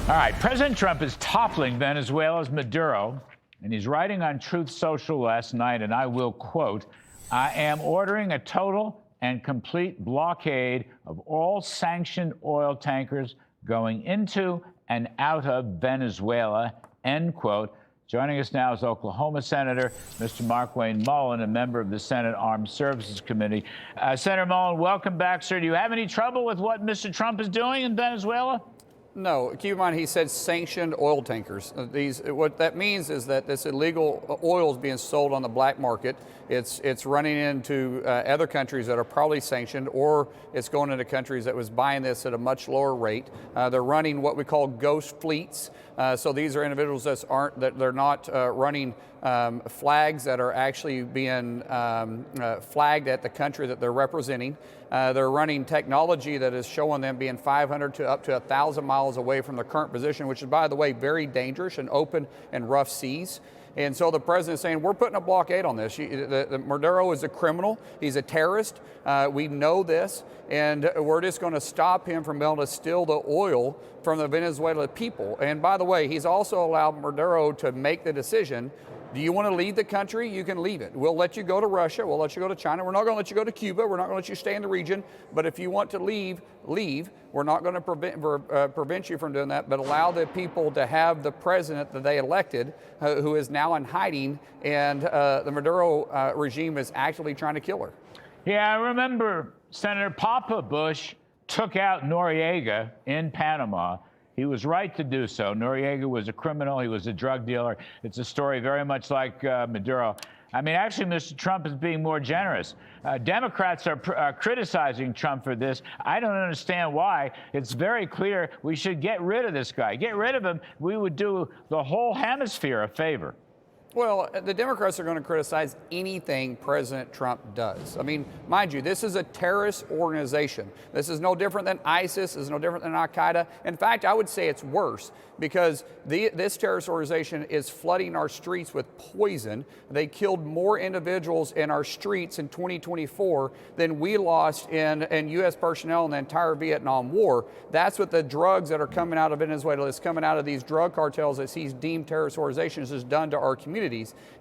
All right, President Trump is toppling Venezuela's Maduro, and he's writing on Truth Social last night, and I will quote, "I am ordering a total and complete blockade of all sanctioned oil tankers going into and out of Venezuela," end quote. Joining us now is Oklahoma Senator Mr. Markwayne Mullin, a member of the Senate Armed Services Committee. Senator Mullin, welcome back, sir. Do you have any trouble with what Mr. Trump is doing in Venezuela? No, keep in mind he said sanctioned oil tankers. What that means is that this illegal oil is being sold on the black market. It's running into other countries that are probably sanctioned, or it's going into countries that was buying this at a much lower rate. They're running what we call ghost fleets. So these are individuals that they're not running flags that are actually being flagged at the country that they're representing. They're running technology that is showing them being 500 to up to 1,000 miles away from their current position, which is, by the way, very dangerous in open and rough seas. And so the president is saying, we're putting a blockade on this. Maduro is a criminal. He's a terrorist. We know this. And we're just going to stop him from being able to steal the oil from the Venezuelan people. And by the way, he's also allowed Maduro to make the decision. Do you want to leave the country? You can leave it. We'll let you go to Russia. We'll let you go to China. We're not going to let you go to Cuba. We're not going to let you stay in the region. But if you want to leave, leave. We're not going to prevent you from doing that, but allow the people to have the president that they elected, who is now in hiding, and the Maduro regime is actively trying to kill her. Yeah, I remember Senator Papa Bush took out Noriega in Panama. He was right to do so. Noriega was a criminal. He was a drug dealer. It's a story very much like Maduro. I mean, actually, Mr. Trump is being more generous. Democrats are criticizing Trump for this. I don't understand why. It's very clear we should get rid of this guy. Get rid of him. We would do the whole hemisphere a favor. Well, the Democrats are going to criticize anything President Trump does. I mean, mind you, this is a terrorist organization. This is no different than ISIS. This is no different than Al-Qaeda. In fact, I would say it's worse, because this terrorist organization is flooding our streets with poison. They killed more individuals in our streets in 2024 than we lost in U.S. personnel in the entire Vietnam War. That's what the drugs that are coming out of Venezuela, that's coming out of these drug cartels that he's deemed terrorist organizations, has done to our community.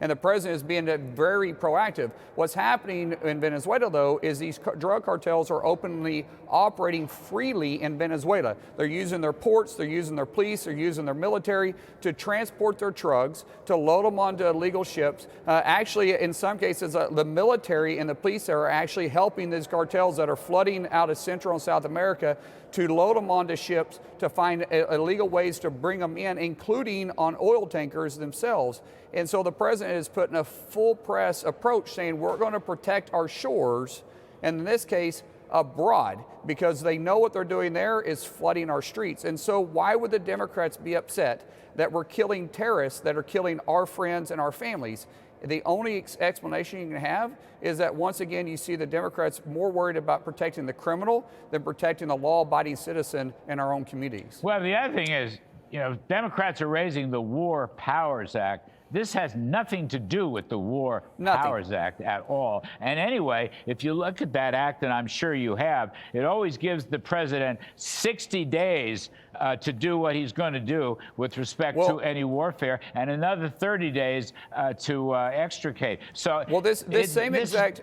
And the president is being very proactive. What's happening in Venezuela, though, is these drug cartels are openly operating freely in Venezuela. They're using their ports, they're using their police, they're using their military to transport their drugs, to load them onto illegal ships. Actually, in some cases, the military and the police are actually helping these cartels that are flooding out of Central and South America to load them onto ships, to find illegal ways to bring them in, including on oil tankers themselves. And so the president is putting a full press approach, saying we're going to protect our shores, and in this case, abroad, because they know what they're doing there is flooding our streets. And so why would the Democrats be upset that we're killing terrorists that are killing our friends and our families? The only explanation you can have is that, once again, you see the Democrats more worried about protecting the criminal than protecting the law-abiding citizen in our own communities. Well, the other thing is, you know, Democrats are raising the War Powers Act. This has nothing to do with the War Powers Act at all. And anyway, if you look at that act, and I'm sure you have, it always gives the president 60 days to do what he's going to do with respect to any warfare, and another 30 days to extricate. So, well, this same exact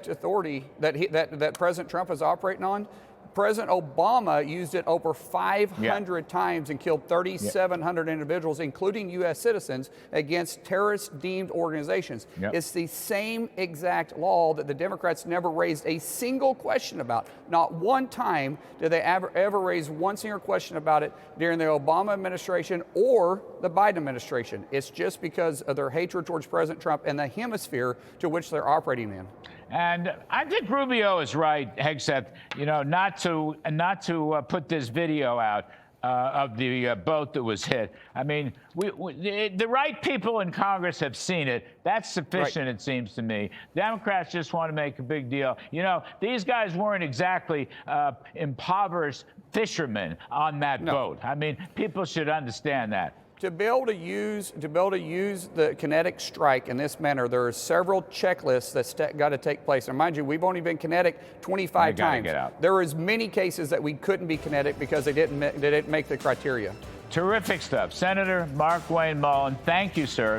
authority that President Trump is operating on, President Obama used it over 500 times and killed 3,700 individuals, including U.S. citizens, against terrorist-deemed organizations. It's the same exact law that the Democrats never raised a single question about. Not one time did they ever raise one single question about it during the Obama administration or the Biden administration. It's just because of their hatred towards President Trump and the hemisphere to which they're operating in. And I think Rubio is right, Hegseth, you know, not to put this video out of the boat that was hit. I mean, the right people in Congress have seen it. That's sufficient, it seems to me. Democrats just want to make a big deal. You know, these guys weren't exactly impoverished fishermen on that boat. I mean, people should understand that. To be able to use the kinetic strike in this manner, there are several checklists that's got to take place. And mind you, we've only been kinetic 25 times. Get out. There is many cases that we couldn't be kinetic because they didn't make the criteria. Terrific stuff. Senator Markwayne Mullin, thank you, sir.